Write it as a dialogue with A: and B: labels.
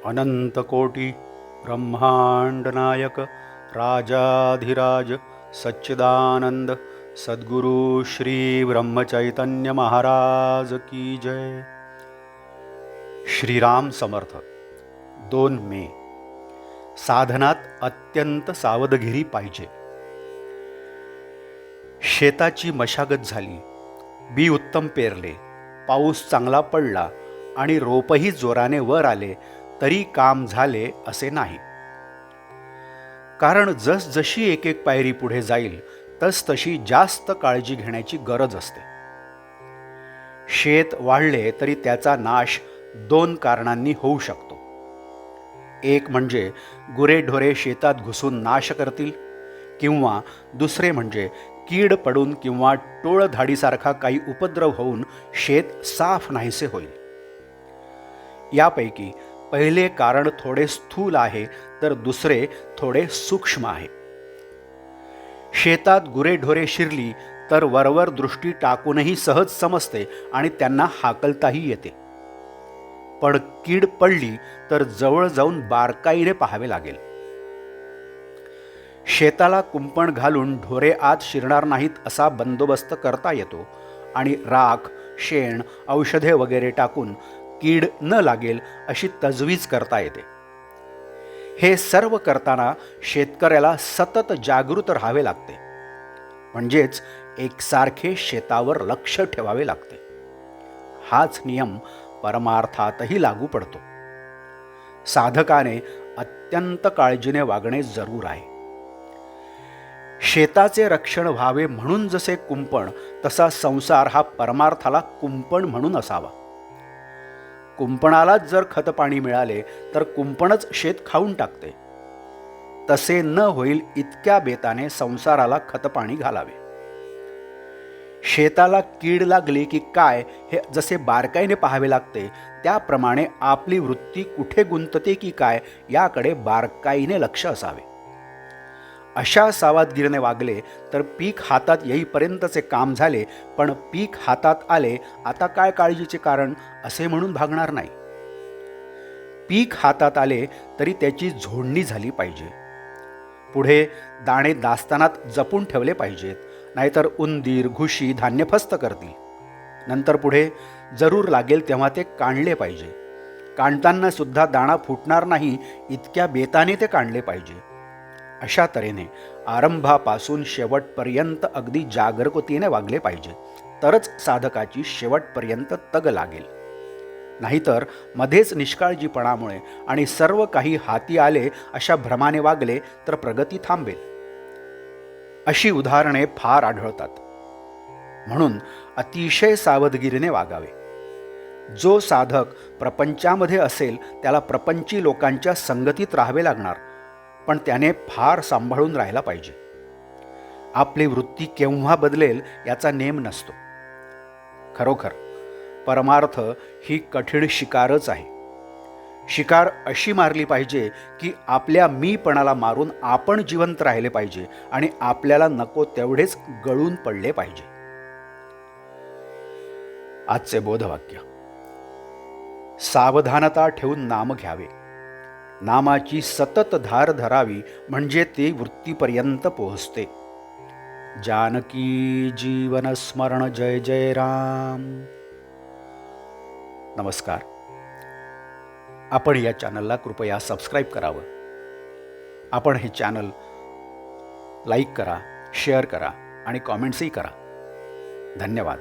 A: अनंतकोटी ब्रह्मांड नायक राजाधिराज सच्चिदानंद सद्गुरु श्री ब्रह्मचैतन्य महाराज की जय। श्रीराम समर्थ। 2 मे। साधनात अत्यंत सावधगिरी पाहिजे। शेताची मशागत झाली, बी उत्तम पेरले, पाऊस चांगला पडला आणि रोपही जोराने वर आले तरी काम झाले असे नाही। कारण जसजशी एक एक पायरी पुढे जाईल तसतशी जास्त काळजी घेण्याची गरज असते। शेत वाढले तरी त्याचा नाश 2 कारणांनी होऊ शकतो। एक म्हणजे गुरेढोरे शेतात घुसून नाश करतील, किंवा दुसरे म्हणजे कीड पडून किंवा टोळधाडीसारखा काही उपद्रव होऊन शेत साफ नाहीसे होईल। यापैकी पहिले कारण थोडे स्थूल आहे तर दुसरे थोडे सूक्ष्म आहे। शेतात गुरेढोरे शिरली तर वरवर दृष्टी टाकूनही सहज समजते आणि त्यांना हाकलताही येते, पण कीड पडली तर जवळ जाऊन बारकाईने पाहावे लागेल। शेताला कुंपण घालून ढोरे आत शिरणार नाहीत असा बंदोबस्त करता येतो आणि राख, शेण, औषधे वगैरे टाकून कीड न लागेल अशी तजवीज करता येते। हे सर्व करताना शेतकऱ्याला सतत जागृत राहावे लागते, म्हणजेच एकसारखे शेतावर लक्ष ठेवावे लागते। हाच नियम परमार्थातही लागू पडतो। साधकाने अत्यंत काळजीने वागणे जरूर आहे। शेताचे रक्षण व्हावे म्हणून जसे कुंपण, तसा संसार हा परमार्थाला कुंपण म्हणून असावा। कुंपणालाच जर खतपाणी मिळाले तर कुंपणच शेत खाऊन टाकते। तसे न होईल इतक्या बेताने संसाराला खतपाणी घालावे। शेताला कीड लागली की काय हे जसे बारकाईने पाहावे लागते, त्याप्रमाणे आपली वृत्ती कुठे गुंतते की काय याकडे बारकाईने लक्ष असावे। अशा सावधगिरीने वागले तर पीक हातात येईपर्यंतचे काम झाले, पण पीक हातात आले आता काय काळजीचे कारण असे म्हणून भागणार नाही। पीक हातात आले तरी त्याची झोडणी झाली पाहिजे। पुढे दाणे दास्तानात जपून ठेवले पाहिजेत, नाहीतर उंदीर घुशी धान्य फस्त करतील। नंतर पुढे जरूर लागेल तेव्हा ते काढले पाहिजे। काढताना सुद्धा दाणा फुटणार नाही इतक्या बेताने ते काढले पाहिजे। अशा तऱ्हेने आरंभापासून शेवटपर्यंत अगदी जागरूकतेने वागले पाहिजे, तरच साधकाची शेवटपर्यंत तग लागेल। नाहीतर मध्येच निष्काळजीपणामुळे आणि सर्व काही हाती आले अशा भ्रमाने वागले तर प्रगती थांबेल। अशी उदाहरणे फार आढळतात, म्हणून अतिशय सावधगिरीने वागावे। जो साधक प्रपंचामध्ये असेल त्याला प्रपंची लोकांच्या संगतीत राहावे लागणार, पण त्याने फार सांभाळून राहायला पाहिजे। आपली वृत्ती केव्हा बदलेल याचा नेम नसतो। खरोखर परमार्थ ही कठीण शिकारच आहे। शिकार अशी मारली पाहिजे की आपल्या मीपणाला मारून आपण जिवंत राहिले पाहिजे आणि आपल्याला नको तेवढेच गळून पडले पाहिजे। आजचे बोधवाक्य: सावधानता ठेवून नाम घ्यावे। नामाची सतत धार धरावी म्हणजे ते वृत्तीपर्यंत पोहोचते। जानकी जीवन स्मरण जय जय राम। नमस्कार। आपण या चॅनलला कृपया सबस्क्राईब करावं। आपण हे चॅनल लाईक करा, शेअर करा आणि कॉमेंट्सही करा। धन्यवाद।